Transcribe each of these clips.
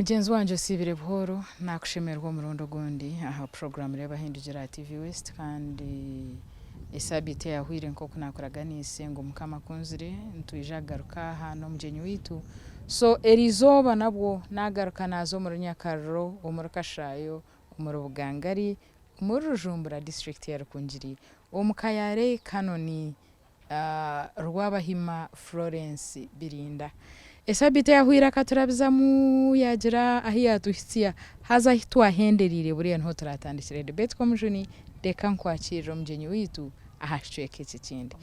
mugenzi wanje sibire buhoro nakushemerwa murondo gundi aha program Reeba Ahindugire TV West kandi esabite yahwire nko kunakuraganise ngo mukama kunzire ntujagaruka hano mugenyi witu so erizoba nabwo nagaruka nazo mu Nyakariro mu Kashayo mu Bugangari mu Rujumbura district ya Rukungiri omukayare Canon Rwabahima Florence Birinda esabite yahwira katurabizamu yagira ahiya duhisiya haza hitwa henderire buriya nto turatandikire debate Komujuni deka nkwakira mugenyi witu ahashweke ikindi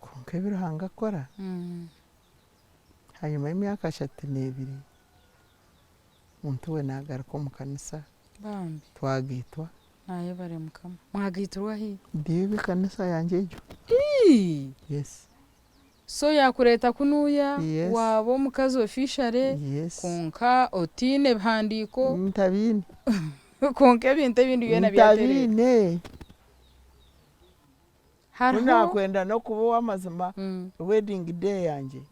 konkebira hanga kora hanyuma y'imyaka 32 muntu we nagaruka mu kanisa bambi twagitwa naye bare mukama mwagiturwa hi ndiye kanisa yanje ejo yes so yakureta kunuya yes. wabo mukazi officiale yes. konka otine bhandiko ntabine konke binte bindu yena byatere ntabine harho kwenda no kuba wamazima wedding day yanje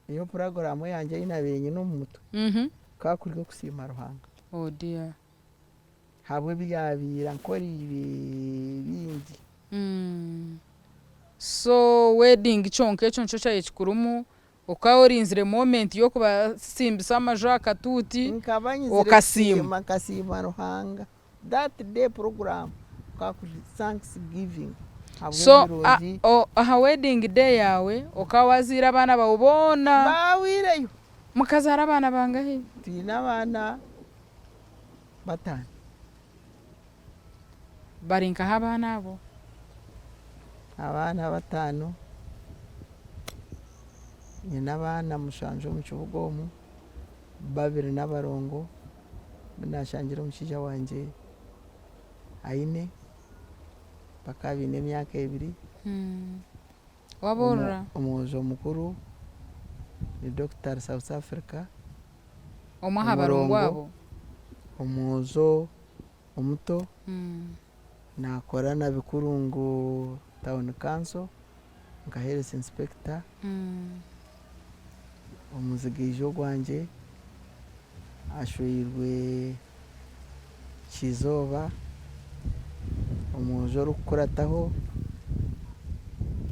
iyo program yanje inabenye no muto kakuriko kusima ruhanga oh dear habwe byabira nkori ibindi so wedding chonke choncho cha ekikurumu okaorinzire moment yo kuba simbisa amajo akatuti okasima kasima ruhanga that day program kakuri Thanksgiving so aha wedding day yawe okawazira abana bawubona bawireyo mukazara abana bangahe tina abana batanu barinka habana abo abana batanu ni nabana mushanje mu kibugomu babiri nabarongo binashangira umukija wanje aine bakabine myaka 2 wabora umuzo mukuru ni Dr. South Africa omahabarongo abo umuzo umuto nakora na bikurungu town council nka health inspector umuzigijo gwanje ashwirwe kizoba umujo rukurataho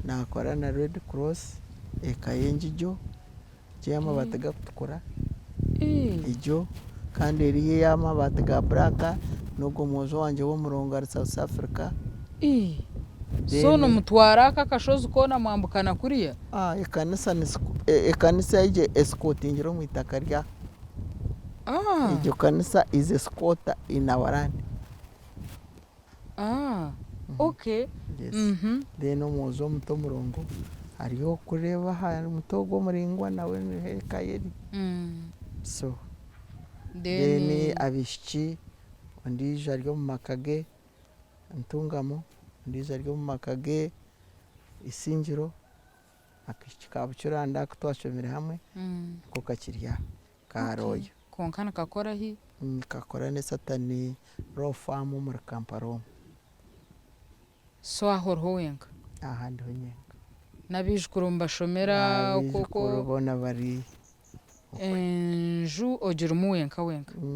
nakora na Red Cross ekayenjijo cyama bataga kutukura ijo kandi iriye yama bataga braka nugo muzo wanje wo murongo ari South Africa so no mutwara kakashozi kona mwambukana kuriya ekanisa ije escorting ro mwitakarya ijo kanisa is escort in our land okay yes then umuzo muto murongo ariyo kureba ha mutogo muringwa nawe hekayeri so then abishiki ndije aryo mu makage ntungamo ndije aryo mu makage isingiro akishika bucuranda kutwashomera hamwe ko kakirya karoyo konkana kakora hi kakora ne satani ro farm mu Kamparo so ahorho wenka ahandi honyenga nabijkurumba shomera koko bona bari enju ogirumu wenka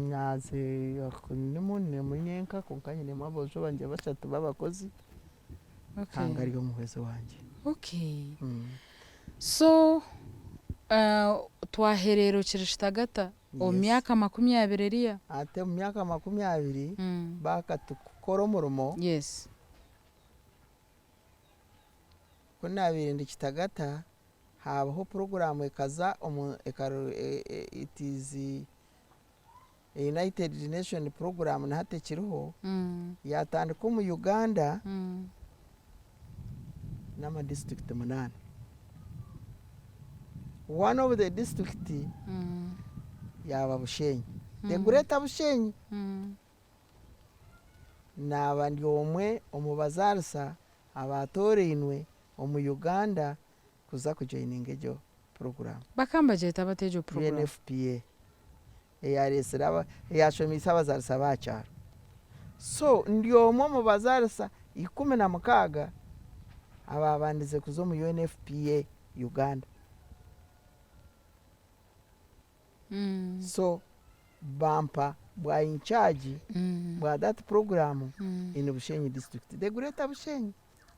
naze yakunimune munyenka konkanye ne mabozo banje bashatu babakozi hangari yo muheze wanje okay so twaherero kirishitagata o myaka 20 eriya ate mu myaka 20 bakatukora umurumo yes kuna birindi kitagata habaho program ekaza it is a United Nation program na hate kiriho yatandika mu Uganda nama district 8 one of the district yaba Bushenyi the Greater Bushenyi nabandi omwe omubazarsa abatoreinwe omu Uganda kuza kujoininga ejo program bakamba jeta batejo program NFPA eyaresera yashomisa abazarsa bacyaro so ndi omwe mu bazarsa 16 aba bandize kuzo mu UNFPA Uganda. So bampa bwa in charge bwa that program in Bushenyi district, the Greater Bushenyi.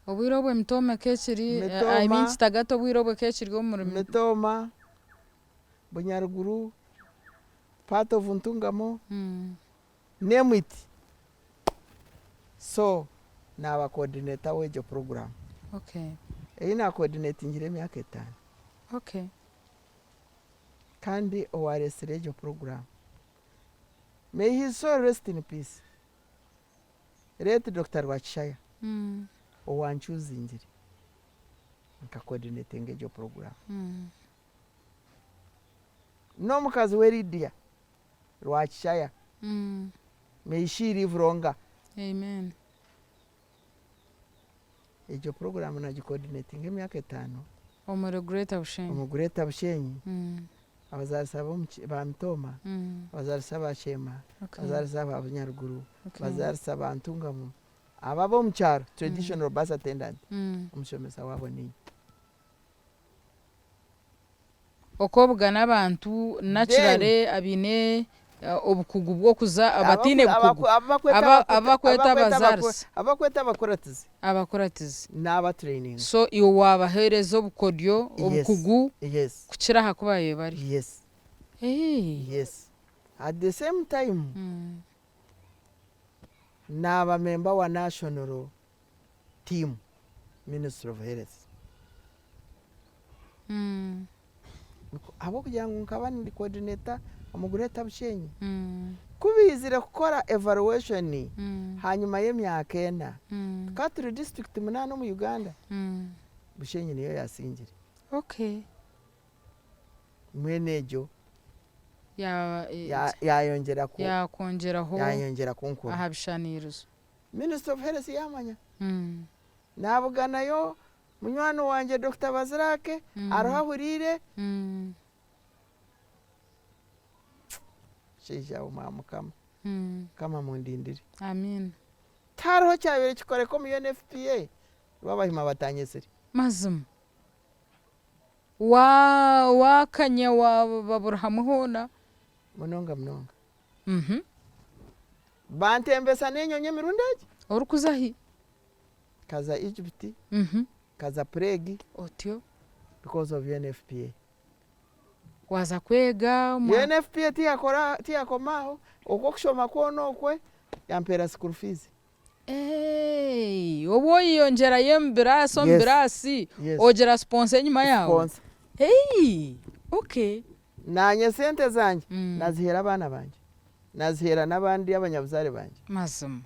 Obwirobwe Mitoma kekiri, I mean Kitagato obwirobwe kekiri go muri Mitoma, Bunyaruguru, part of Ntungamo, name it. So na coordinator wejo program. Okay. Ina coordinating myaka 5. Okay. Kandi ORS radio program. May his soul rest in peace. Late Dr. Kashayo. Owanchuzi Njiri. Nka coordinating radio program. No mukazi we Lydia Kashayo. May she live longer. Amen. Ejo program na coordinating emyaka 5. Omuri Greater Bushenyi. Omu Greater Bushenyi. Abazarisa ba Mitoma, abazarisa ba Shema, abazarisa ba Bunyaruguru, abazarisa ba Ntungamo, ababo mu cyaro traditional bus attendant. Umushomesa wabo ni okobwa n'abantu naturally abine obukugu bwo kuza abatine bukugu abakweta abazarisa abakweta abakoratizi n'aba training. So iyo wabahereza obukodyo obukugu kukira hakubaye bari. Yes. Yes. At the same time n'aba member wa national team Ministry of Health. Abo kugira ngo nkaba ndi coordinator Greater Bushenyi. Kubizire gukora evaluation hanyuma y'emyaka 4. Katuri district 8 mu Uganda. Bushenyi niyo yasingire. Okay. Mwenejo yayongera kunkura ahabishanirizo. Minister of Health yamanya. Nabuganayo munywano wanje Dr. Bazirake arahahurire. Sheja umamukama. Kama mundindiri. Amen. Taro cyabere kikore ko mu UNFPA Rwabahima batanyeseri. Mazum. Wa kanya wa baburahamuhona munonga. Bantembesa nenyonye mirundeje. Orukuzahi. Kaza Egypt. Kaza Prague. Otyo. Because of UNFPA. Waza kwega UNFPA tiyakomaho okwo kushoma kwono okwe yampera school fees. Obo yongera yembiraso mbirasi ogera sponsor nyuma yawo. Okay. Nanye sente zanje nazihera abana banje. Nazihera nabandi abanyabuzare banje. Mazum.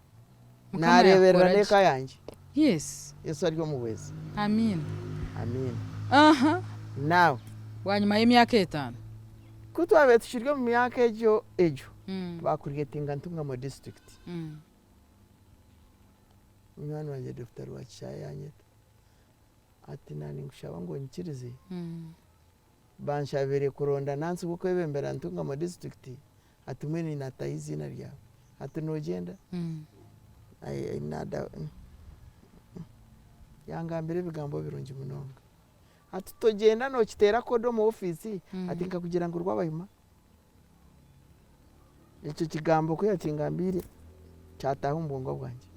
Nareberera neka yanje. Yes. Yesu ari mu wezi. Amen. Now wanyuma y'imyaka 5 kutwabe tushirwe mu myaka ejo bakurigetinga Ntungamo district. Mwana wanje Dr. Kashayo yanyeta ati nani ngushaba ngo nkirize banshabere kuronda nansi kuko ebembera Ntungamo district ati mwene nata izina ryawe ati nogenda nada yangambire bigambo birungi munonga ati togenda no kitera kodo mu office ati nkakugira ngo Rwabahima icyo kigambo ko yakingambire cyataho umbongo bwanje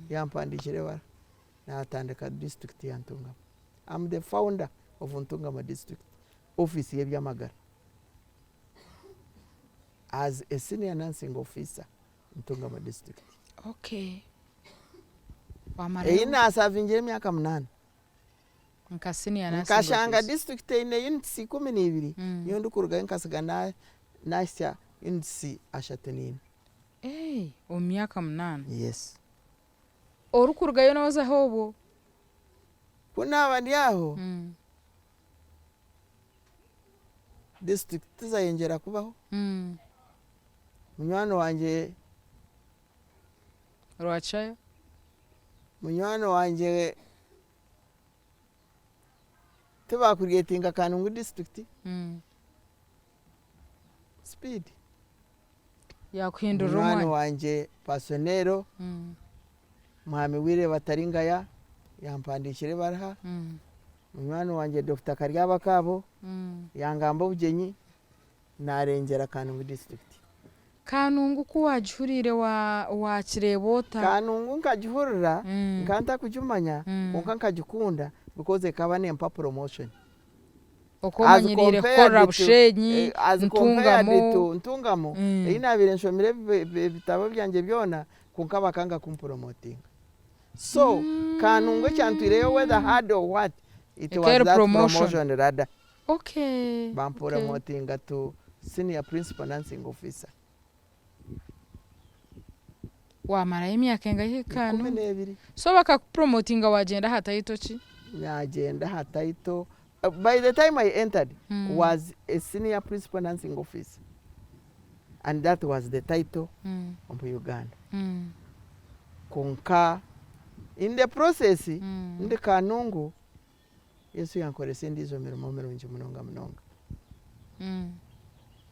yampandikire bara natandika district ya Ntungamo. I'm the founder of Ntungamo district office ye byamagara as a senior nursing officer Ntungamo district. Okay. Ina savingira emyaka 8. Nkasini na Kashanga district ine units 12 yondo kuruga nkasigana nasya units ashatenine. Omyaka 8. Yes. Orukuruga yo naza hobo. Kuna abandi aho. District tuzayengera kubaho. Munywano wanje Rwachayo. Munywano wanje tubakurigetinga Kanungu district. Speed. Yakuhindura umwana wanje pasonero. Mwami wire bataringaya yampandikire baraha umwana wanje Dr. Karyaba Kabo yangamba ubugenyi narengera Kanungu district. Kanungu ko wajurire wa kirebota Kanungu nkajihurira nkanta kujumanya konka nkajikunda because kaba nempa promotion okomanyirire kora bushenyi ntungamo inabire nshomire bitabo byanje byona konka bakanga kumpromoting. So Kanungu cyantwireyo whether hard or what it was that promotion rather. Okay. Promoting to senior principal nursing officer. Wamara imyaka engahe Kanu? So bakakupromotinga wagenda hatayito ki? Nyagenda hatayito. By the time I entered was a senior principal nursing officer. And that was the title of Uganda. Konka in the process in the Kanungu Yesu yankore sendizo mirimo mirungi munonga.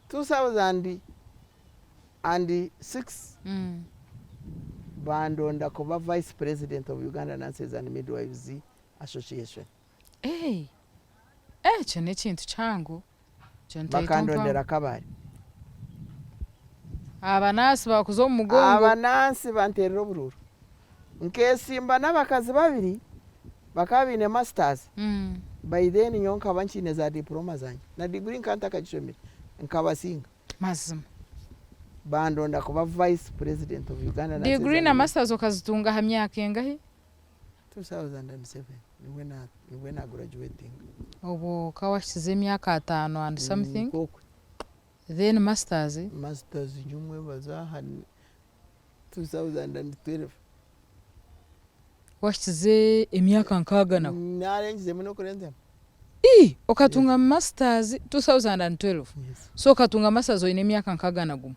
2006 bandonda kuba vice president of Uganda Nurses and Midwives Association. Cyane kintu cyangu bakandondera kabari abanasi bakuzo mu mugongo abanasi banterero bururu nkesimba n'abakazi babiri bakabine masters by then nyonka banchine za diploma zanje na degree nkanta kagishomera nkabasinga mazima bandonda kuba vice president of Uganda Nurses degree na masters okazitunga ha myaka engahe 2007 niwe na graduating obo kawashize myaka 5 and something then masters nyumwe baza 2012 washize emyaka nkaga nawo narengize muno kurenza okatunga masters 2012 yes. So okatunga masters ine myaka nkaga nagumu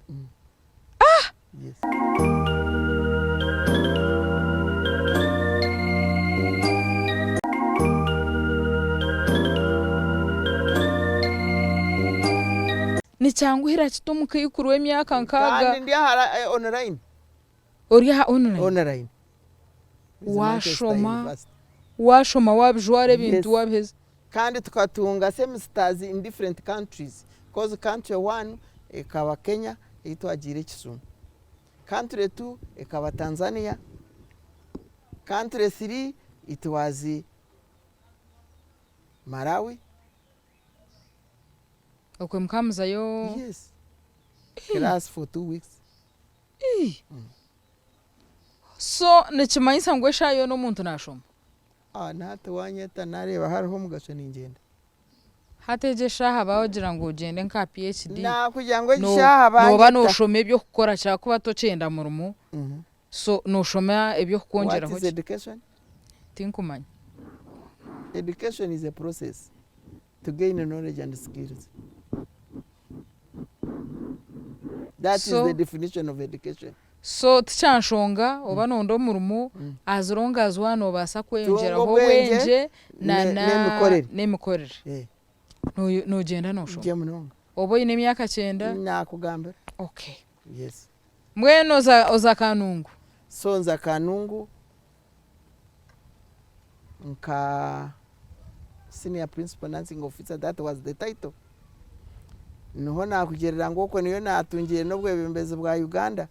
yes. ni cyanguhira kitomuka yikuruwe myaka nkaga kandi ndi hara online ori ha online washoma wabjware bintu wabheze kandi tukatunga semesters in different countries because country 1 ikaba Kenya itwagire Kisumu, country 2 ikaba Tanzania, country 3 it was Malawi. Okay, mkamza yo. Yes. Class for 2 weeks. So nechimayisa ngwesha yo no muntu nashoma. Nata wanyeta nareba hariho mugasho ningenda. Hateje shaha bawogira ngo ugende nka PhD. Na kugira ngo shaha ba. No bano shome ebyo kukora cya kuba tocenda mu rumu. So no shoma ebyo kukongera ho. What is education? Tinkumanya. Education is a process to gain knowledge and skills. That is the definition of education. So tchanshonga oba nondo murumu as long as one obasa kwenjera ho wenje na nemikorere. No genda no shonga. Obo ine myaka 9 nakugambira. Okay. Yes. Mweno oza Kanungu. So nza Kanungu nka senior principal nursing officer, that was the title. Niho nakugerera ngoko niyo natungiye no bwebembeze bwa Uganda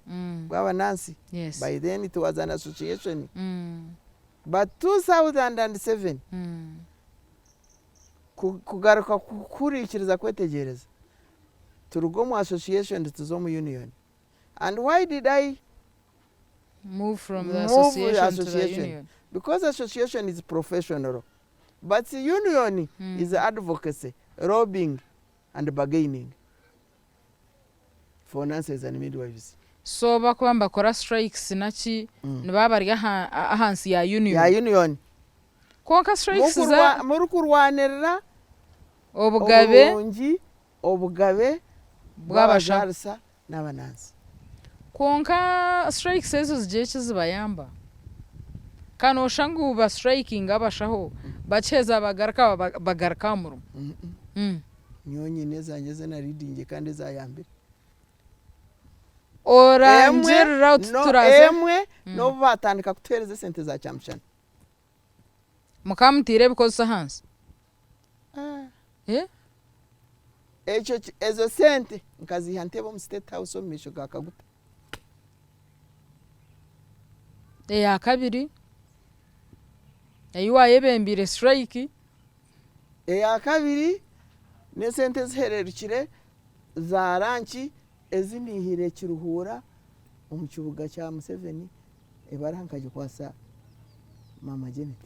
bwa Nancy. Yes. By then it was an association. But 2007 kugaruka kurikiriza kwetegereza turugo mu association tuzo mu union. And why did I move from the association to the union? Because association is professional, but the union is advocacy, lobbying and bargaining for nurses and midwives. So bakwamba kora strikes nachi nibabari ahansi ya union. Ya union. Konka strikes za muri kurwanirira obugabe bw'abasharisa n'abanansi. Konka strikes ezo zije kizibayamba. Kano shangu ba striking abashaho bacheza bagaraka mu rumu. Nyonyi nezangeze na reading kandi zayambira. Orange route turaze emwe no batandika kutereza sente za champion. mukamutire bikozesa hansi ekyo ezo sente nkaziha ntebe mu State House omu maisho ga Kaguta. eya kabiri eyiwayebembire strike. eya kabiri n'esente zihererukire za ranchi ezinihire kiruhura omu kibuga kya Museveni ebara nkagikwasa mama Janet.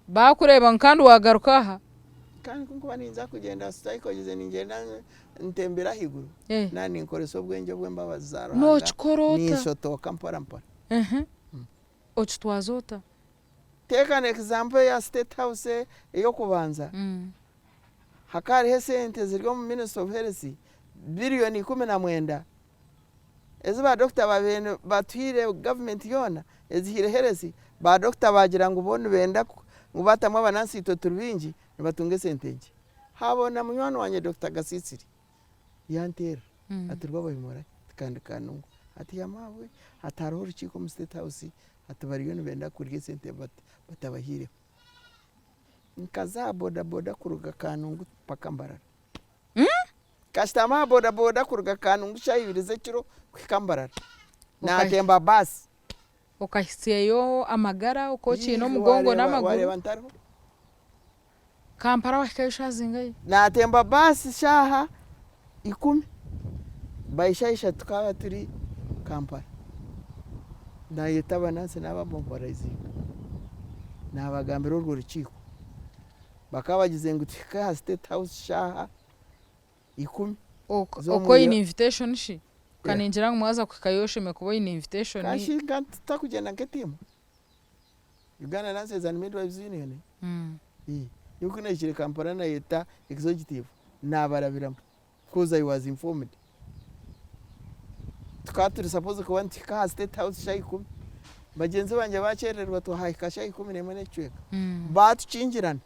bakureba nkandi wagaruka aha kandi kunkuba ninza kugenda strike ogize ningenda ntembera higuru nani nkoresa obwenge bw'embabazi za Ruhanga nokikorota nisotoka mpora mpora. okitwazota Take an example ya State House eyokubanza hakariho sente ziri omu Ministry of Health billioni 19 ezi ba doctor babene batuhire government yona ezihire health ba doctor bagira ngo bone benda ngo batamwe abanansi itoturu bingi nibatunge sente ngi habona munywani wanye Dr. Gasisiri yantera ati Rwabahima kandi kanungu ati yamawe ataro urukiko mu State House ati bariyo nibenda kurya sente batabahire nkaza boda boda kuruga kanungu paka Mbarara. Kastama boda boda kuruga kanungu shayibirize kiro kwikambarara natemba basi ukahisiyeyo amagara ukoci no mugongo n'amaguru Kampala wakikayisha zingaye natemba basi shaha 10 bayishaisha tukaba turi Kampala ndayitaba nanse n'abambombarazi n'abagambira urwo rukiko bakabagize ngo tika State House shaha 10 uko in invitation shi kaninjira mwaza kukayoshe mekubo in invitation kashi ganta kugenda ngetimu Uganda Nurses and Midwives Union yuko nashire Kampala na yeta executive nabarabiramo because I was informed tukaturi suppose ko wantika State House shayi bagenzi banje bacererwa to haika shayi 11 n'ecweka batucinjirana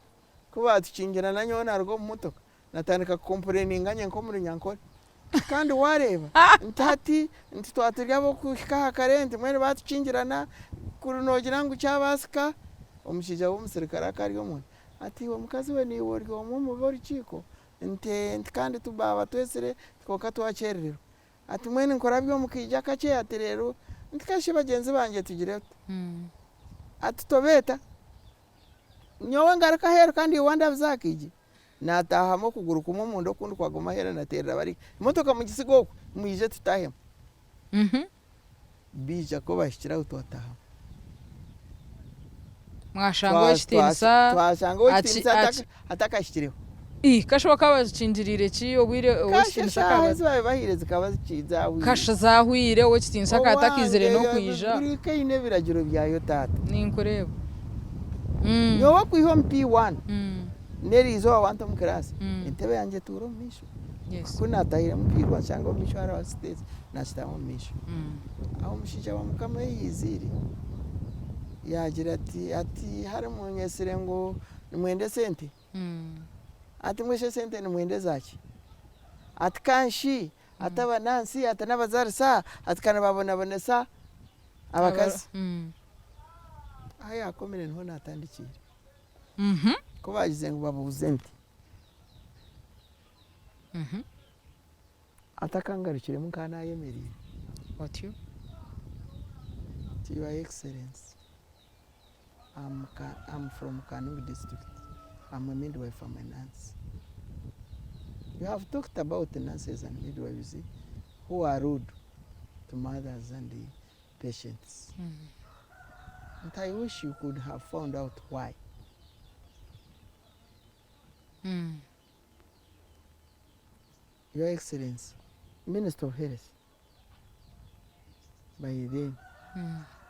ko batucinjirana nyo narwo mu motoka natandika complaining nko muri Nyankore kandi wareba ntati ntitwaturya bo kuhika karente mwene batucinjirana kurunogira ngo cyabasika omushija w'umusirikare akariyo mwe ati wo mukazi we ni woryo mu borikiko nte kandi tubaba twesere twoka twacererwa ati mwene nkora byo mukija kace ati rero ntikashe bagenzi banje tugire ati tobeta nyowe ngaraka hero kandi wanda bizakiji natahamo kuguru kumwe mundo kundi kwagoma hera naterera bari imotoka mu gisigo muyije tutahemo bija ko bashikira utwataha mwashango chitinsa twashango chitinsa atakashikiriho kashoboka bacinjirire ki obwire ochitinsa kabazi bahire zikabazi ciza wi kasha zahwire wo chitinsa katakizire no kwija buri kayine biragiro byayo tata ninkureba yowa kwiho P1 nerizo abantu mu class intebe yanje turo misho kuna tahira mpirwa cyangwa mishwara wa state na stamo misho aho mushija wa mukama yiziri yagira ati hari mu nyesire ngo nimwende sente ati mweshe sente nimwende zaki ati kanshi ataba nansi atanabazarisa ati kana babona bonesa abakazi aya akomere nho natandikira ko bagize ngo babuze nti atakangarukire mu kana yemerire what you Your Excellency, I'm from Canon district. I'm a midwife and a nurse. You have talked about the nurses and midwives who are rude to mothers and the patients. And I wish you could have found out why. Your Excellency, Minister of Health, by then,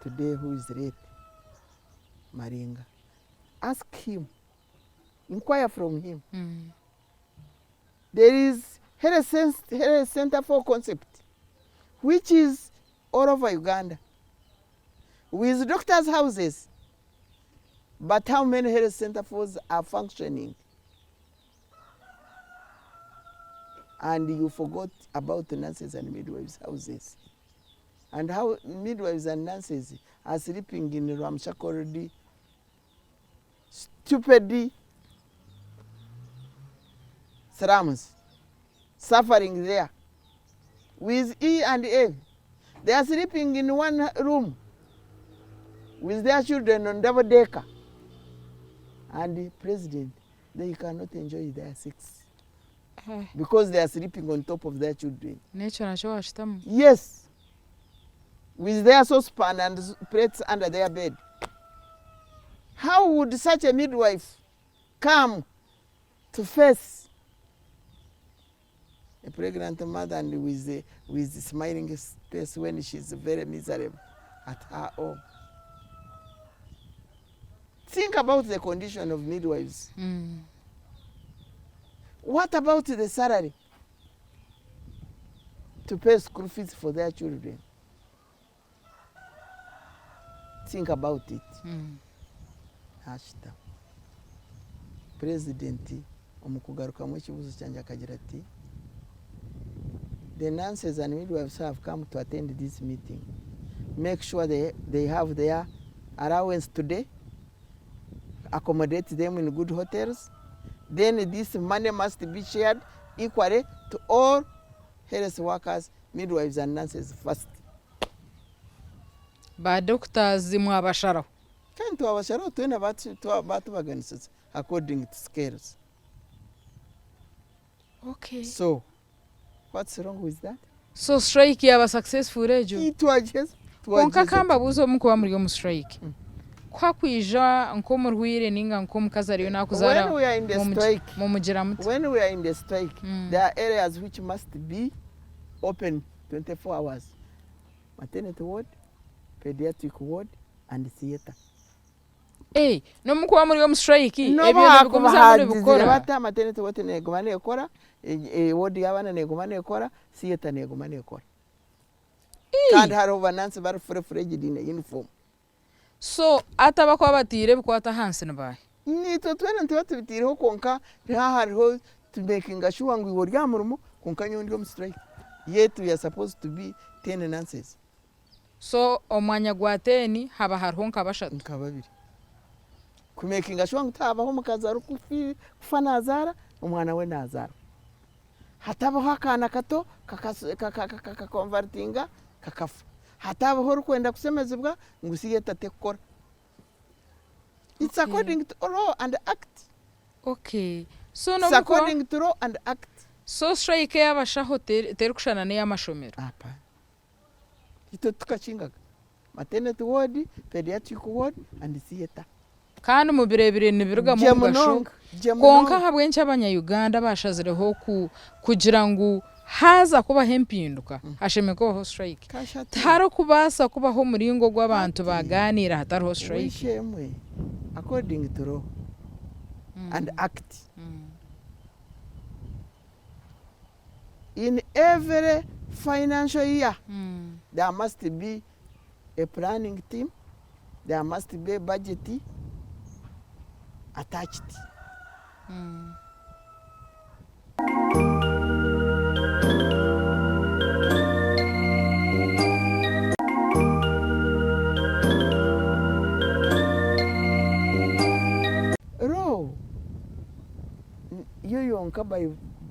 today who is late, Maringa, ask him, inquire from him. There is Health Center for Concept, which is all over Uganda, with doctors' houses. But how many health centers are functioning? And you forgot about the nurses and midwives' houses. And how midwives and nurses are sleeping in Ramshakorodi stupid slums suffering there with E and A. They are sleeping in one room with their children on double decker. And the president, they cannot enjoy their sex because they are sleeping on top of their children. Yes, with their saucepan and plates under their bed. How would such a midwife come to face a pregnant mother and with the smiling face when she's very miserable at her home? Think about the condition of midwives. What about the salary to pay school fees for their children? Think about it. Hashita. President omukugaruka mu kibuzo cyanje akagira ati, the nurses and midwives have come to attend this meeting. Make sure they have their allowance today. Accommodate them in good hotels. Then this money must be shared equally to all health workers, midwives and nurses first. Ba doctors mwabasharaho. Kandi twabasharaho twena batubaganisha according to scales. Okay. So, what's wrong with that? So strike yaba successful rejo. Itwaje. Konka kamba buzo muko muri yo strike. Kwa kwija nko murwire ninga nko mukazariyo nakuzara. When we are in the strike, mumugira when we are in the strike, there are areas which must be open 24 hours. Maternity ward, pediatric ward and theater. No muko muri yo strike. Ebyo bigumiza muri bukora. Bata maternity ward negomane ekora, ward yabana negomane ekora, theater negomane ekora. Kandi hari abanansi bari full-fledged in uniform. So ataba kwa batire bikwata hansi nabaye. Nito twene ntiba tubitiriho konka hariho to making sure ngo iwo ryamurumo konka nyondi yo strike. Yet we are supposed to be 10 nurses. So omwanya gwa 10 haba hariho nkabashatu. Nkababiri. Ku making sure ngo tabaho mukazaro kufa nazara umwana we nazara. Hatabaho akana kato kakakonvertinga kakafa. Hatabaho rukwenda kusemezebwa ngo siyeta tekora. It's according to law and act. Okay. So no it's according to law and act. So strike yabashaho terukushana ne yamashomero. Apa. Ito tukachingaga. Maternity ward, pediatric ward and theater. Kandi mu birebire nibiruga mu gasho. Konka habwencha abanya Uganda bashazireho kugira ngo haza kuba hempinduka hashemeko ho strike. Taro kubasa kuba ho muringo gw'abantu baganira hataro strike. Wishemwe according to law and act. In every financial year there must be a planning team, there must be a budget attached. Law, you yonka by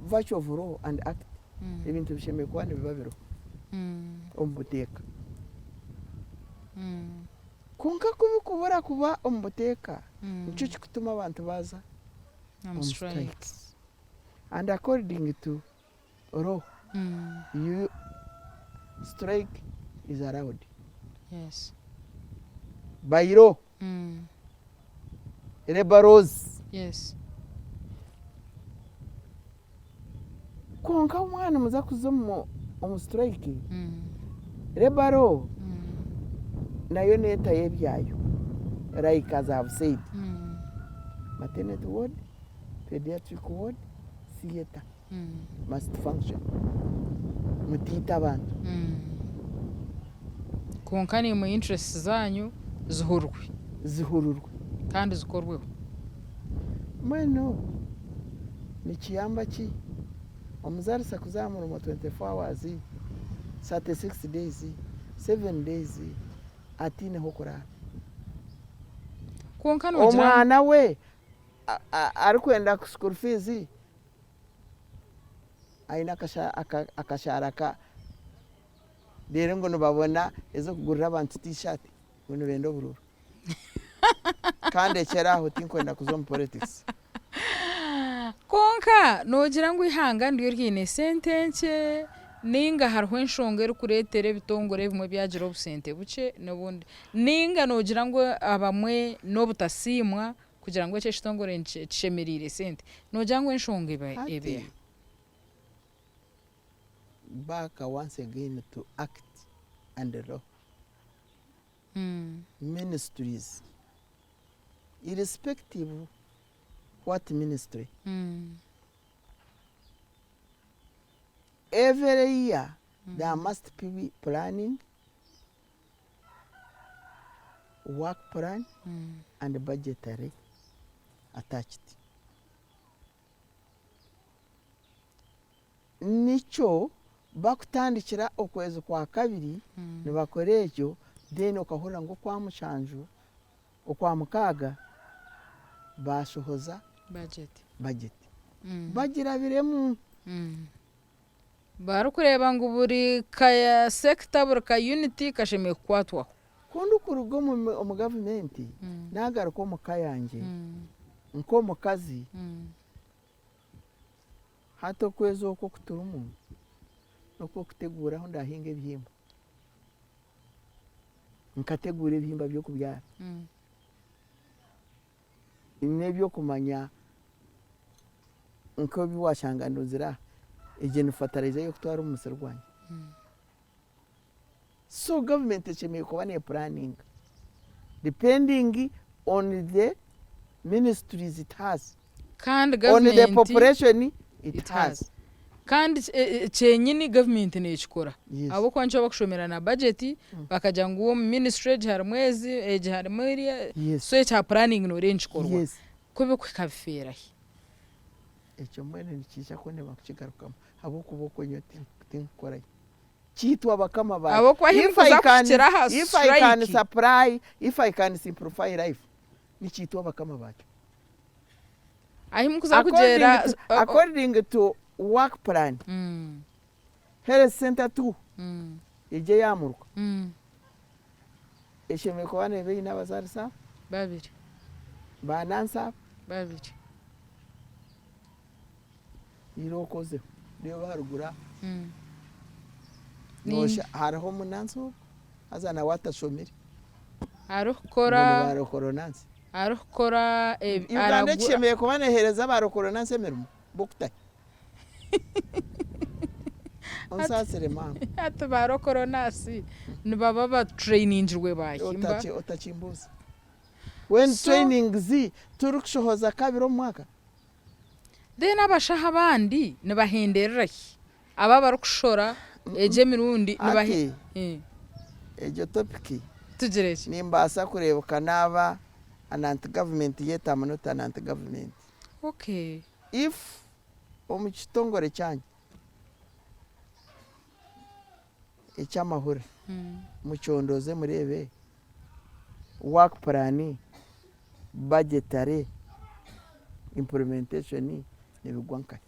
virtue of law and act. Ibintu bishemekwa nibibabiro. Ombuteka. Konka kubikubura kuba ombuteka. Nico kikutuma abantu baza on strikes. And according to law, you strike is allowed. Yes. By law. Labor laws. Yes. Konka umwana muza kuzomo strike. Labor law. Nayo neta yebyayo. Like as I have said. Maternity ward, pediatric ward, theater must function. Mutita abantu. Konka ni mu interest zanyu zihururwe. Kandi zikorweho. Mweno ni kiyamba ki omuzarisa kuzamura mu 24 hours 36 days 7 days atine hokora. konka nogira omwana we ari kwenda ku school fees aina akasharaka rero ngo nubabona ezo kugurira abantu t-shirt ngo benda bururu kandi ekera aho tinkwenda kuzo mu politics konka nogira ngo ihanga ndiyo ryine sentence ninga hariho enshonga eri kureetera ebitongore bimwe byagira obusente buke n'obundi ninga nogira ngo abamwe n'obutasimwa kugira ngo ekyo ekitongore kishemerire sente nogira ngo enshonga ebe back once again to act and law. Ministries, irrespective what ministry, every year there must be planning, work plan, and budgetary attached. Nicho bakutandikira okwezi kwa kabiri nibakora ekyo then okahura ngo kwa mushanju okwa mukaga bashohoza budget bagira biremu bari kureba ngo buri kaya sector buri ka unity kasheme kwatwa kundu kurugo mu government nagaruko mu kayanje nko mukazi hato kwezo ko kuturumu nuko kutegura aho ndahinga ibihimba nkategura ibihimba byo kubyara imwe byo kumanya nko biwashanganduzira igene fertilizer yo kutwara umuserwanya so government chemeye kuba ne planning depending on the ministries it has kandi government on the population it has kandi cyenyini government n'ekikora abo kwancho bakushomera na budget bakajya ngo uwo ministry hari mwezi hari area so echa planning no range korwa kube kwikafera ekyo mwene nikisha kone bakukigarukamo abo kuboko nyoti tinkora kitwa bakama ba abo kwa himfuza kuchira ha if I can supply if I can simplify life nikitwa bakama bacho ahimkuza kugera according to work plan health center 2 ije yamurwa esheme ko bane be n'abazarisa babiri banansa babiri irokoze niyo barugura nosha hariho munanso azana watashomere arukora barokoronanse arukora aragura esheme ko bane hereza barokoronanse merumo bokta onsasere mama ati barokoronasi nibaba ba trainingirwe bahimba otachimbuza when training zi turukshohoza kabiro mwaka then abashaha bandi nibahenderera aba barukushora eje mirundi nibahe ejo topic tugereke nimbasa kurebuka naba ananti government yeta manota ananti government okay if omukitongore cyane ecyamahura mucyondoze murebe work plan budgetary implementation nibigwanka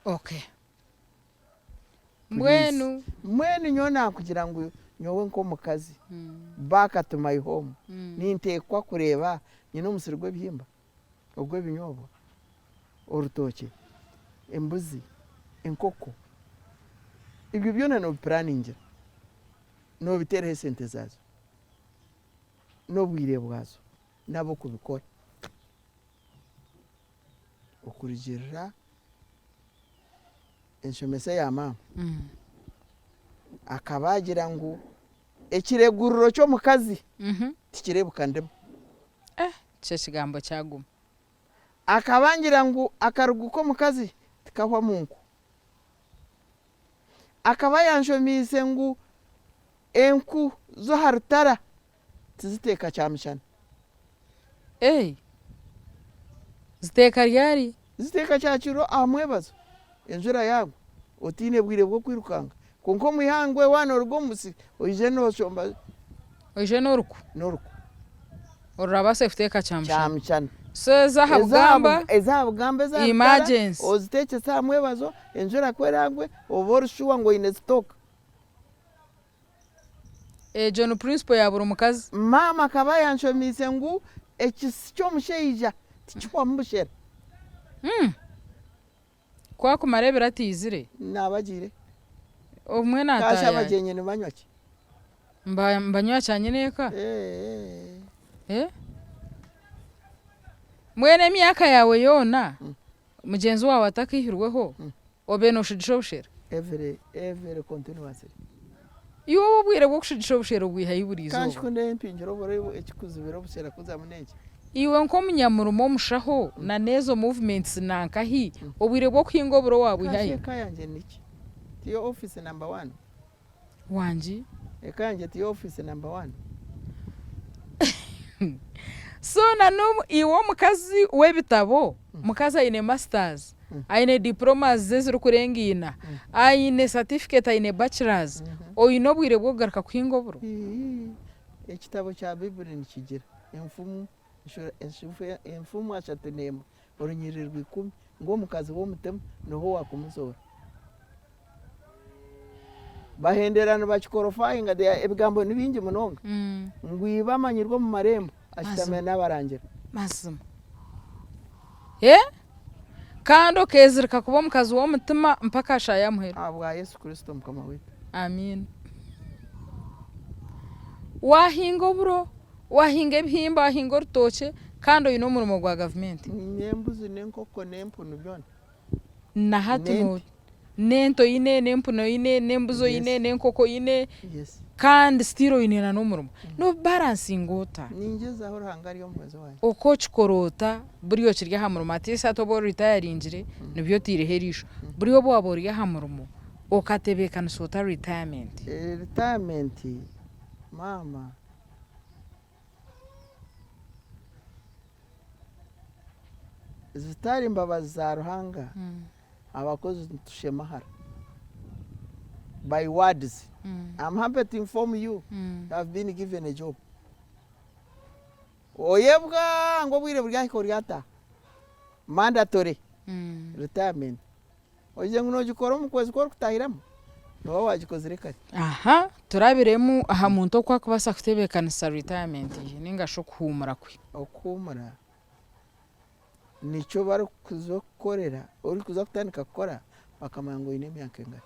okay mwenu nyona kugira ngo nyowe nko mukazi back to my home nintekwa kureba nyine umusirwe bihimba ubwo binyobwa urutoke embuzi enkoko ibyo byona no planning no bitere sente zazo no bwire bwazo nabo kubikora okurigirira enshomese ya mama akabagira ngo ekireguriro cyo mukazi tikirebukandemo cyo kigambo cyaguma akabangira ngo akaruguko mukazi tikahwa mungu akabayanshomise ngo enku zo harutara tiziteka cyamshana ziteka ryari ziteka cyakiro amwebazo enjura yago otine bwire bwo kwirukanga konko muyangwe wana rugo musi oije no shomba oje noruku orabase kuteka cyamshana so zahabugamba emergency oziteke samwebazo enjura kwerangwe oborushuwa ngo ine stock John principle ya buri mukazi mama kaba yanshomise ngu ekisyo musheija tichikwa mbushera kwa kumarebera atizire nabagire omwe nataya kasha bagenye nibanywachi mbanywa cyane neka mwene myaka yawe yona mugenzi wawe atakihirweho obeno shidisho bushera every continuously iwo bwire bwo kushidisho bushera bwihayiburizo kanshi kunde mpinjiro bore ekikuzibiro bushera kuza muneke iwe nko munyamurumo mushaho na nezo movements nankahi obwire bwo kwingo buro wabwihaye eka yanje niki tiyo office number 1 wanji eka yanje tiyo office number 1 so nanumu iwo mukazi webitabo mukazi aine masters aine diplomas zeziri kurengina aine certificate aine bachelors oyine obwire bwo garuka kwingo buro ekitabo kya Bible nikigira enfumu ashatenema orunyirirwa 10 ngo mukazi wo mutema noho wakumuzora bahenderana bakikorofainga ebigambo nibingi munonga ngwiba amanyirwa mu marembo ashitame n'abarangira masimo kando kezirika kuba mukazi wo mutima mpaka ashaya muhera abwa Yesu Kristo mukama wetu amin wahinga buro wahinga ebihimba wahinga rutoche kando yino murimo gwa government nembuzi nenkoko nempunu byona na hati nento ine nempuno ine nembuzo ine nenkoko ine kandi stiro ine na nomurimo no balancing ota ningeza aho hangari yo mwezo waje uko chikorota buriyo kirya hamurimo atisa to bo retiringire nibyo tire herisho buriyo bo aboriya hamurimo okatebekana sota retirement mama zitari imbabazi za ruhanga abakozi tushemahara by words I'm happy to inform you I've been given a job oyebwa ngo bwire burya koryata mandatory retirement oje nguno gikora mu kwezi ko kutahiramo no wagikozire kare turabiremu aha muntu kwa kubasa kutebekana sa retirement ninga sho kuhumura kwe okumura nico bari kuzokorera uri kuza kutandika gukora bakamanya ngo ine myaka ngari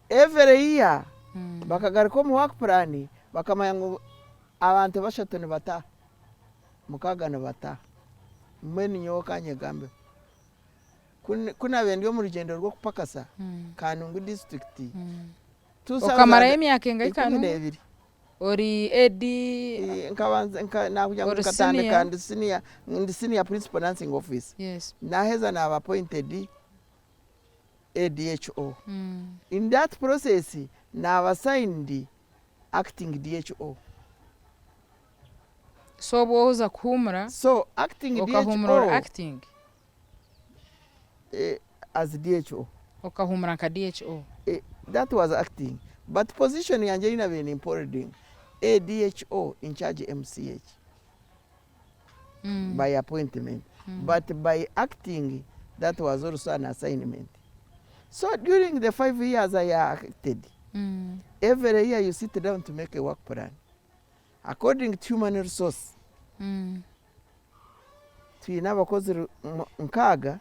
every year bakagariko mu work plan bakamanya ngo abantu bashatu ni bata mukagana bata mweni nyokanye gambe kuna bendio mu rugendo rwo kupakasa Kanungu district ukamara emyaka ngari Kanungu ori edi nkabanza nakuja mukatandika ndi senior principal nursing office naheza na appointed ADHO in that process na assigned acting DHO so boza kuhumura so acting DHO acting as DHO okahumura ka DHO that was acting but position yanje ina been important ADHO in charge MCH by appointment but by acting that was also an assignment. So during the 5 years I acted every year you sit down to make a work plan according to human resource tuyina abakozi nkaga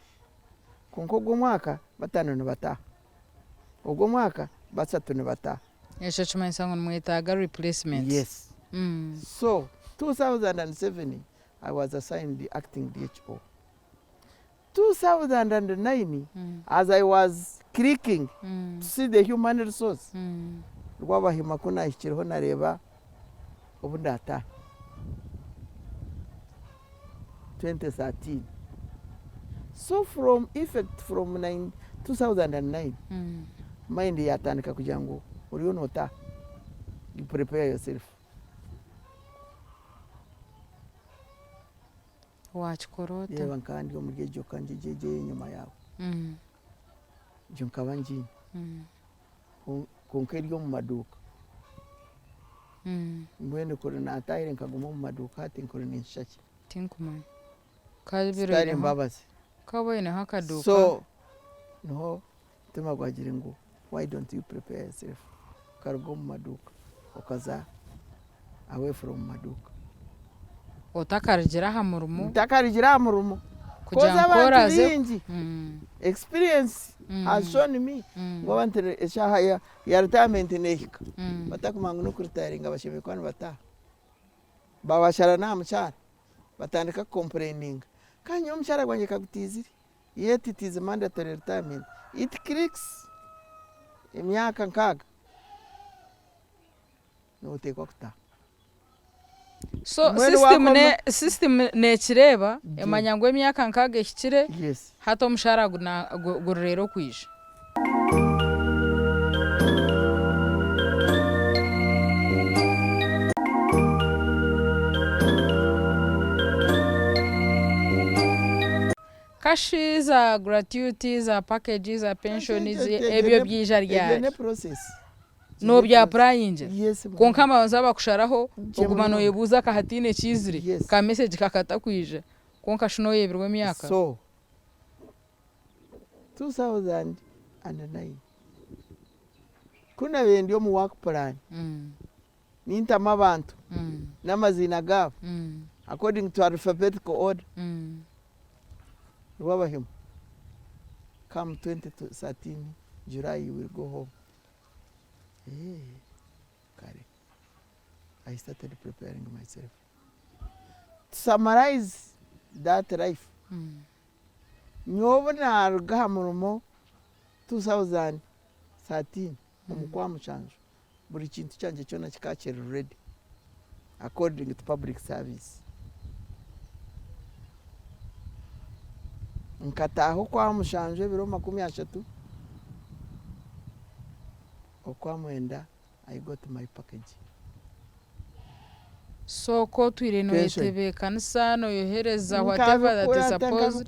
kunko mwaka batano ne bata ubwo mwaka basatu ne bata esho chumaisa ngo mwitaga replacement yes so 2007 I was assigned the acting DHO 2009 as I was clicking to see the human resource Rwabahima kuna ikiriho nareba ubundata 2013 so from effect from 2009 mind yatandika kugira ngo uriyo nota you prepare yourself watch korota yeba kandi yo mugejo kanje jeje nyuma yawe je nkabanji konkeri yo mu maduka mbwene kuri natayire nkaguma mu maduka hati nkuri ninshaki tinkumanya style mbabazi kaboyine hakaduka so no tema gwagira ngo why don't you prepare yourself karugo mu maduka okaza away from maduka otakarigira ha murumo kuja nkora experience has shown me ngo bantere eshaha ya retirement nehika batakumanga no kuritaringa bashime kwani babashara na mucyara batandika complaining kanyo mucyara gwanje kagutizire yet it is mandatory retirement it clicks emyaka nkaga no tekwa kuta so system ne kireba emanya ngo emyaka nkaga ekikire hato omushara gurero kwisha kashi za gratuity za packages za pensions ebyo byija rya no bya prayinje konka mabanza bakusharaho ogumano yebuza ka hatine kizire ka message kakata kwije konka shino yebirwe myaka so 2009 kuna bendi yo mu work plan nintama abantu n'amazina gabo according to alphabetical order Rwabahima come 2013 July you will go home. Kare I started preparing myself to summarize that life. Nyobo na rugahamurumo 2013 umukwa mucanjo buri kintu cyanje cyo nakikakira ready according to public service. Nkataho kwa mushanje biro 30 okwa mwenda I got my package. So ko twire no yetebe kanisa no yohereza whatever that is supposed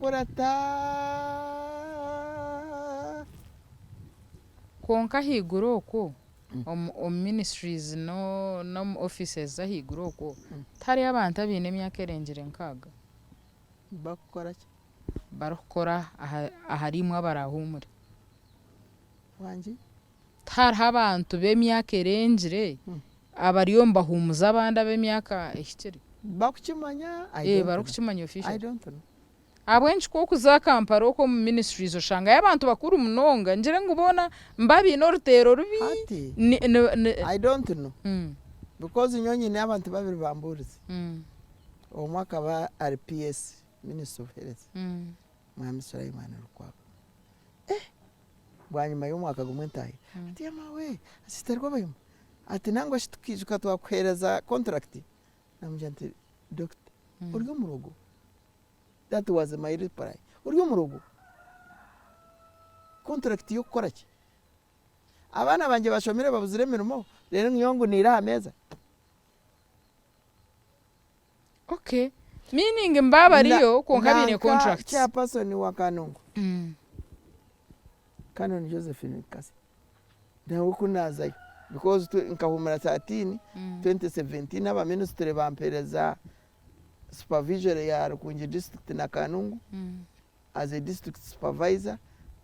konka higuroko ministries no offices za higuroko tari abantu abine myaka erengere nkaga bakora barokora aharimwe abarahumure wanji tar abantu b'emyaka erengire abariyo mbahumuza abandi b'emyaka ekikiri bakukimanya barukimanya official I don't know abwenchi ko kuza kamparo ko ministries oshanga y'abantu bakuru munonga ngire ngubona mbabi no rutero rubi I don't know because nyonyi ne abantu babiri bamburize omwaka ba RPS Minister of Health Mwami Sulaiman Rukwabo bwanyuma y'umwaka gumwentaye ati yamawe asitarwa Rwabahima ati nangwa shitukije twakwereza contract namujante doctor uryo murugo that was my reply uryo murugo contract yo gukora ki abana banje bashomere babuzire mirimo rero nyongo nira ameza okay meaning mbabariyo konkabine contract cha person wa Kanungu Canon Josephine Kasi ndaho kunaza because nkahumira 2017 aba ministry bampereza supervision ya Rukungiri district na Kanungu as a district supervisor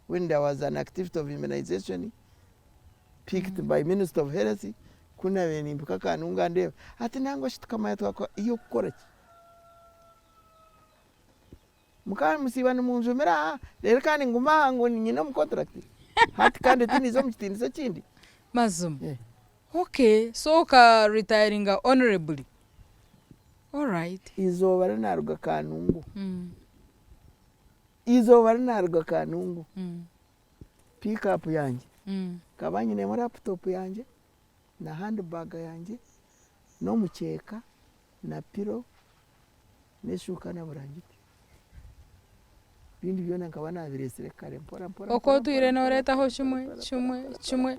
when there was an activity of immunization picked by Minister of Health kuna bene mbuka Kanungu ndeba ati nango shitukama twako iyo gukora ki mukani musibana munjumira rero kandi nguma ngo nyine mu contract hati kandi tinizo mutinizo kindi mazum okay so ka retiring honorably all right izoba naruga Kanungu izoba naruga Kanungu pick up yanje kabanye ne laptop yanje na handbag yanje no mukeka na piro neshuka na burangiti bindi byona nkabana biresire kare mpora oko tuire no leta ho chimwe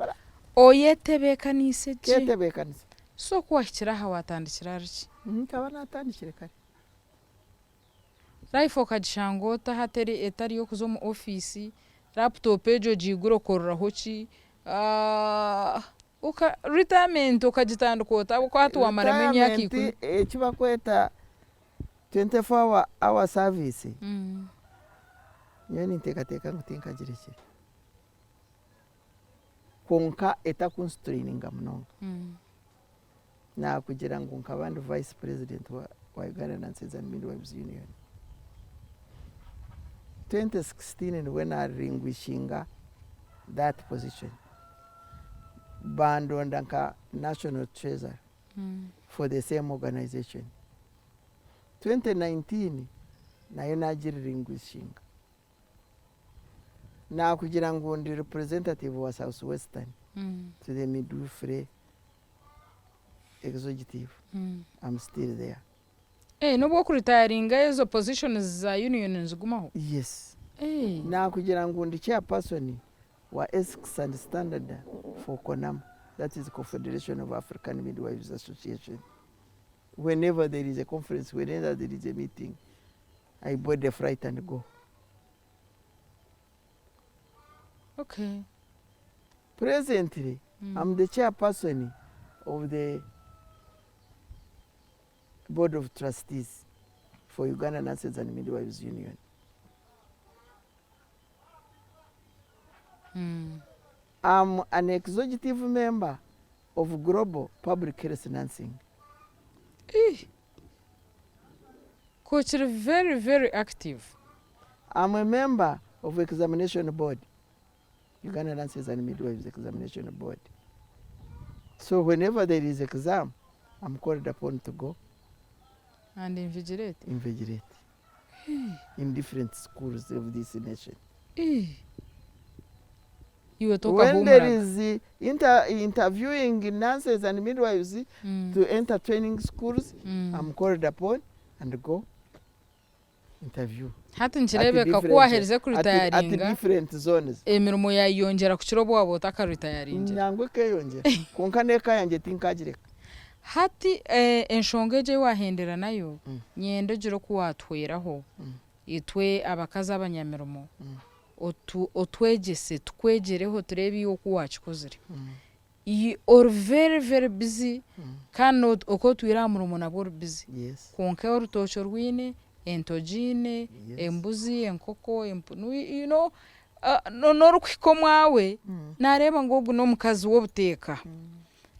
oyetebeka ketebekanise so kwakira hawatandikira ariki nkabana atandikire kare raifo kadishangota hateri etari yo kuzo mu office laptop ejo jiguro korra hochi retirement ukagitandukota uko hatu wamara myaka ikumi ekiba kweta 24-hour service nyoni ntekateka ngutinkagira iki konka etakunstraininga munonga na kugira ngo nkabandi vice president wa Uganda Nurses and Midwives Union 2016 and when I relinquishinga that position bandonda nka national treasurer for the same organization 2019 nayo nagirelinquishinga na kugira ngo ndi representative wa Southwestern to the midwifery executive I'm still there. Nobwo kuritaringa ezo positions za union zigumaho. Yes. Na kugira ngo ndi chairperson wa Ethics and Standard for CONAM, that is Confederation of African Midwives Association. Whenever there is a conference, whenever there is a meeting, I board the flight and go. Okay. Presently, I'm the chairperson of the Board of Trustees for Uganda Nurses and Midwives Union. I'm an executive member of Global Public Health Nursing. Coach, very, very active. I'm a member of Examination Board, Uganda Nurses and Midwives Examination Board. So whenever there is exam, I'm called upon to go. And invigilate? Invigilate. In different schools of this nation. When there is interviewing nurses and midwives to enter training schools, I'm called upon and go interview. Hati nchirebeka kuwa herize kuritayaringa. At different zones. Emirimo yayongera kukirobo wabo utakaritayaringa. Nyangwe keyongera. Konka neka yanje tinkagireka. Hati enshongeje wahendera nayo nyendo jiro kuwatweraho itwe abakaza abanyamirimo otwegese tukwegereho turebe yuko wakikozere you are very very busy cannot uko twira murumo nabo busy konka orutocho rwine entojine embuzi enkoko you know no rukwikomwawe nareba ngo no mukazi wo buteka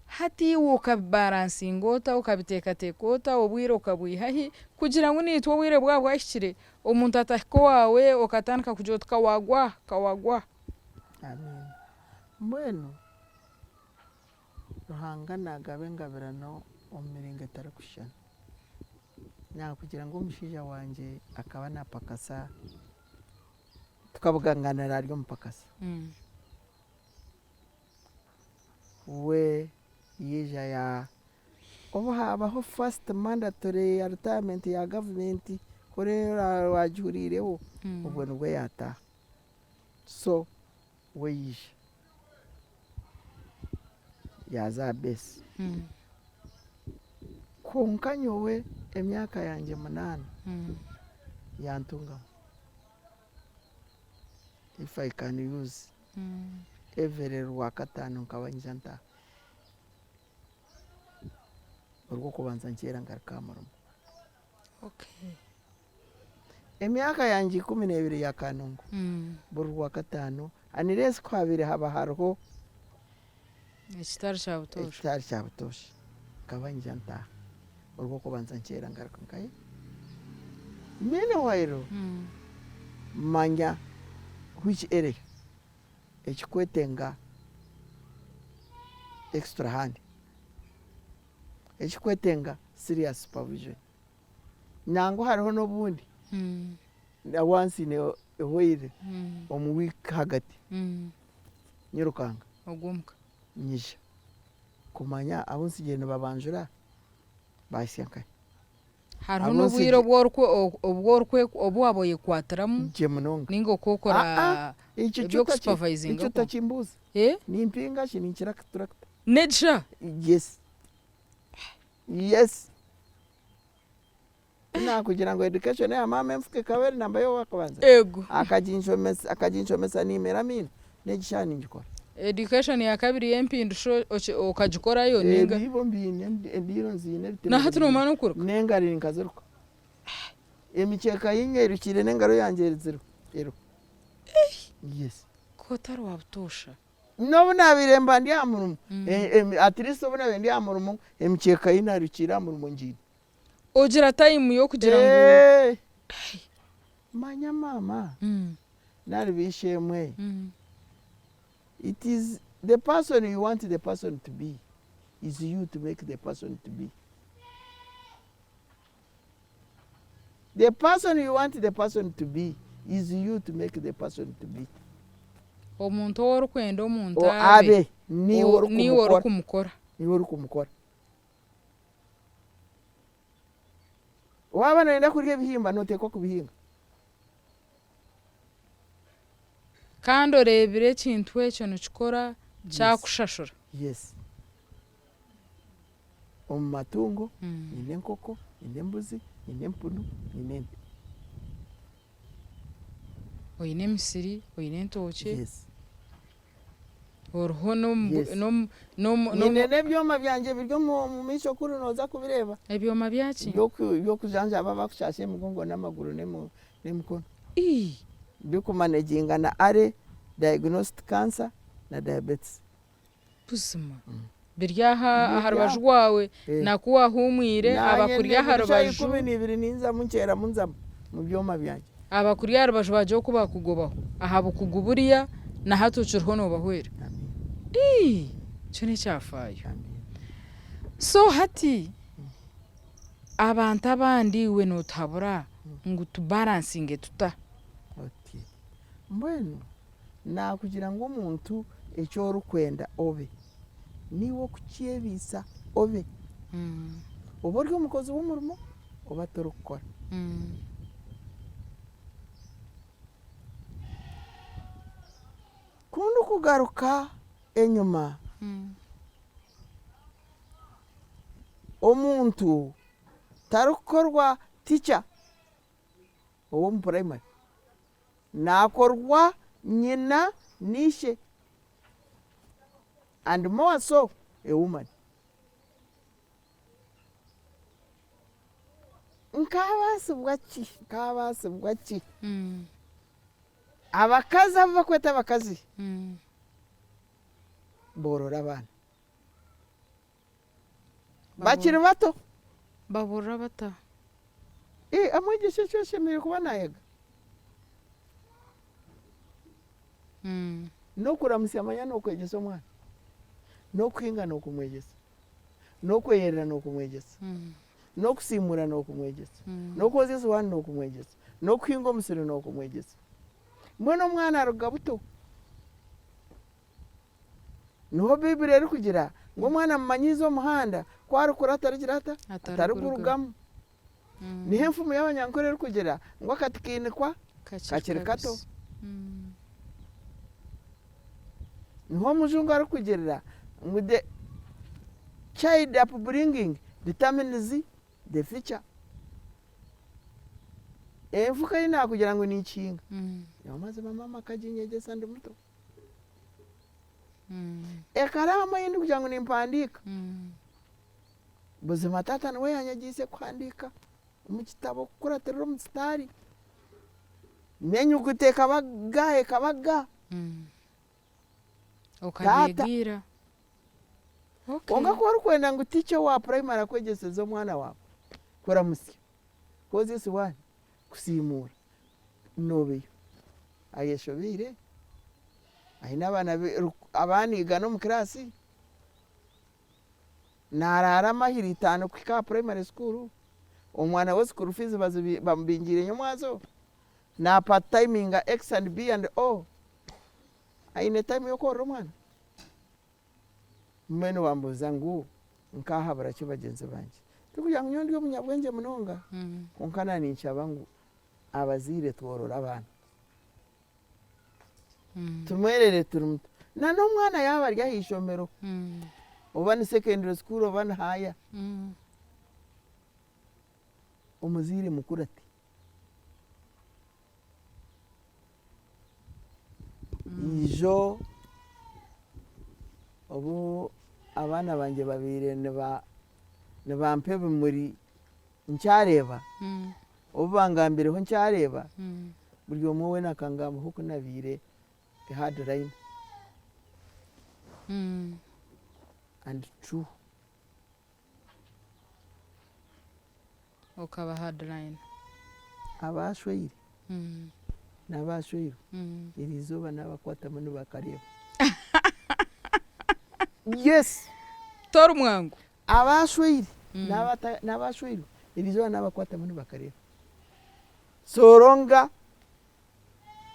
hati ukabalansinga ukabiteka tekota obwire ukabwihahi kugira ngo nitwo wire bwabwashikire omuntu atako wawe ukatandika kujotka kawagwa. Amen. Mbwenu ruhangana gabengabirano omiringa tarakushana na kugira ngo mushija wanje akaba napakasa tukabugangana raryo mpakasa we yija ya habaho first mandatory retirement ya government korera wajurireho ubwo nubwo yata so we yija yaza base konkanyowe emyaka yanje 8 yantunga if I can use every wakatano nkabanyanta urwo kubanza nkera ngarakamurumo. Okay. Emyaka yanje 12 ya kanungu buru wakatano unless kwabire haba hariho ekitari cyabutosha kabanyanta urwo kubanza nkera ngarakankaye mene wairo manya which area ekikwetenga extra hand ekikwetenga serious supervision nango hariho nobundi na once ne hoire omu week hagati nyirukanga ogumka nyisha kumanya abunsigene babanjura basyanka hariho nobwiro obworkwe obwaboye kwataramu jemunonga ningo kokora icyo supervising icyo takimbuza ni mpinga shininkira tractor nedja yes na kugira ngo education ya mama mfuke kabere namba yo wakabanza ego akajinshomesa nimera mina negishani ngikora education ya kabiri yempindusho okagikorayo ninga bibo mbine endiro nzine na hatu no manu kuruka nengari nkaziruka emicheka yinyerukire nengaro yangerezero ero yes kotaro wabutosha nobu nabiremba ndi amurumu at least obu nabendi amurumu emicheka yinarukira amurumu njini ogira time yo kugira ngo manya mama nari bishemwe it is the person you want the person to be is you to make the person to be. The person you want the person to be is you to make the person to be. Omuntu orukwenda omuntu abe ni orukumukora waba naenda kurya ebihimba notekwa kubihinga kandi orebire ekintu ekyo nikikora kyakushashura. Yes. Omu matungo nine enkoko nine embuzi nine empunu nine ente oyine emisiri oyine entookye. Yes. Oriho nine n'ebyoma byanje biryo mu maisho kuri noza kubireba. Ebyoma byaki byokujanja aba bakushasha emigongo n'amaguru n'emikono byokumanaginga na are diagnosed cancer na diabetes. Buzima biryaha harubaju rwawe nakuwahumwire abakurya harubaju 12 ninza munkera munza mu byoma byanje abakurya harubaju baje kuba kugobaho ahabo kuguburiya na hatucurho no bahwera. Cyo ni cyafayo. So hati abantu abandi we notabura ngo tubalansinge tuta mbwenu nakugira ngo umuntu ecyo rukwenda obe niwo kucyebisa obe uburyo umukozi w'umurimo oba torukora kundu kugaruka enyuma omuntu tarukorwa teacher owo mu primary nakorwa nyina nishe and more so a woman. Nkabasubwaki abakazi abo bakweta abakazi borora abana bakiri bato baborora bata amwigisha cyo shemeye kuba nayaga no kuramusya amanya no kwegesa omwana no kwinga no kumwegesa no kweyerera no kumwegesa no kusimura no kumwegesa no kozesa wana no kumwegesa no kwinga omusiri no kumwegesa mbona omwana aruga buto no bibiri eri kugira ngo omwana mumanyiza omuhanda kwari kuratarigirata atari kurugamo nihe enfumu y'abanyankore eri kugira ngo akatikinikwa kakiri kato niho muzungu ari kugerera ngo the child upbringing determines the future. Enfuka ina kugira ngo ni ikinga yamaze mama kajinyegesa ndi muto ekarama yindi kugira ngo nimpandika buzima tata nawe yanyagise kwandika mu kitabo kuraterera mu stari menyu guteka kabaga okayegira onga kwari kwenda ngo teacher wa primary akwegeseza omwana wawe kora musya kozesi wani kusimura nobe ayeshobire aina abaniga no mu klasi narara mahiri 5 kwika primary school omwana wa school fees bambingire nyomwazo na part timing X and B and O aine time yo korora omwana mmene wambuza ngu nkahabura cyo bagenzi banje tukugira ngo nyondi omunyabwenge munonga onkana nincha bangu abazire tworora abana tumwerere turumta na no mwana yaba rya hishomero oba ni secondary school oba ni haya umuzire mukurati ijo ubu abana banje babire ne bampe bimuri ncyareba ubu bangambireho ncyareba buri umwe we nakangamba huko nabire hard line and true ukaba hard line abashwire n'abashwire iri zuba n'abakwata muri bakareba yes tora umwango abashwire n'abashwire iri zuba n'abakwata muri bakareba soronga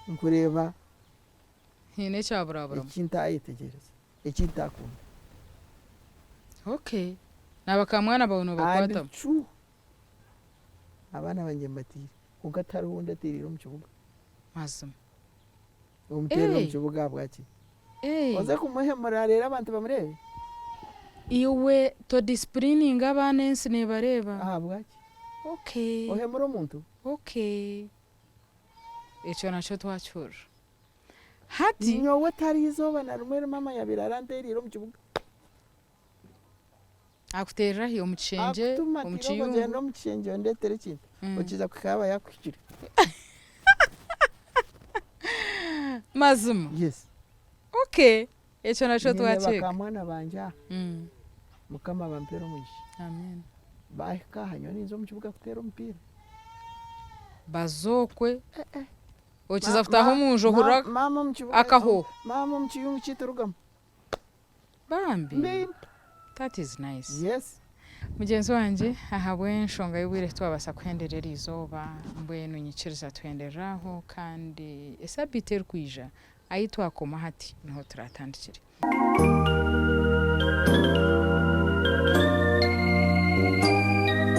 nkureba hine cyaburabura ikintayitegereza ikintakunda okay nabakamwana bawono bakwata abana banje mbatire kuko atari ubundi atirira mu kibuga mazima umutero mu kibuga bwaki waza kumuhemura rero abantu bamurebe iwe to disciplining abana ensi ne bareba bwaki okay ohemura umuntu okay icyo naco twacura hati nyowe atari izoba na rumwe mama yabiraranterira mu kibuga akuterera hiyo mucenje umukiyungu no mucenje ndetere kintu ukiza kukaba yakwikira mazima yes okay icyo naco twaceka bakamwana banja mukama bampero muji amen bahika hanyoni nzo mu kibuga kutera umupira bazokwe ukiza futaho munjo hura mama mu kibuga akaho mama mu kiyungu kiturugamo bambi that is nice yes mugenzi wanje ahabwe nshonga y'ubwire twabasa kwenderera izoba mbwenu nyikiriza twenderaho kandi esabiter kwija ayitwa koma hati niho turatandikira